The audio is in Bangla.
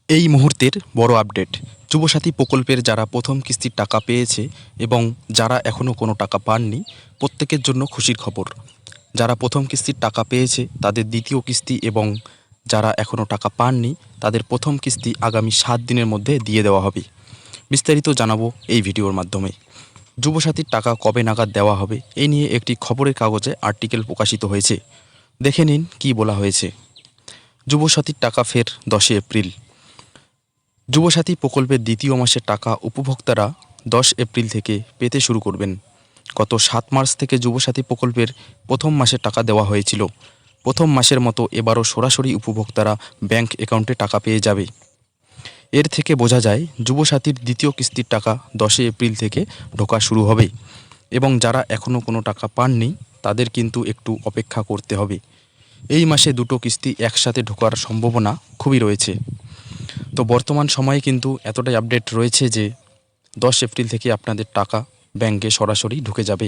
এই মুহূর্তের বড় আপডেট, যুবসাথী প্রকল্পের যারা প্রথম কিস্তির টাকা পেয়েছে এবং যারা এখনও কোনো টাকা পাননি প্রত্যেকের জন্য খুশির খবর। যারা প্রথম কিস্তির টাকা পেয়েছে তাদের দ্বিতীয় কিস্তি এবং যারা এখনও টাকা পাননি তাদের প্রথম কিস্তি আগামী 7 দিনের মধ্যে দিয়ে দেওয়া হবে। বিস্তারিত জানাবো এই ভিডিওর মাধ্যমে। যুবসাথীর টাকা কবে নাগাদ দেওয়া হবে এই নিয়ে একটি খবরের কাগজে আর্টিকেল প্রকাশিত হয়েছে। দেখে নিন কী বলা হয়েছে। যুবসাথীর টাকা ফের 10 এপ্রিল। যুবসাথী প্রকল্পের দ্বিতীয় মাসের টাকা উপভোক্তারা 10 এপ্রিল থেকে পেতে শুরু করবেন। গত 7 মার্চ থেকে যুবসাথী প্রকল্পের প্রথম মাসের টাকা দেওয়া হয়েছিল। প্রথম মাসের মতো এবারও সরাসরি উপভোক্তারা ব্যাংক অ্যাকাউন্টে টাকা পেয়ে যাবে। এর থেকে বোঝা যায় যুবসাথীর দ্বিতীয় কিস্তির টাকা 10 এপ্রিল থেকে ঢোকা শুরু হবে এবং যারা এখনও কোনো টাকা পাননি তাদের কিন্তু একটু অপেক্ষা করতে হবে। এই মাসে দুটো কিস্তি একসাথে ঢোকার সম্ভাবনা খুবই রয়েছে। তো বর্তমান সময়ে কিন্তু এতটাই আপডেট রয়েছে যে 10 এপ্রিল থেকে আপনাদের টাকা ব্যাংকে সরাসরি ঢুকে যাবে।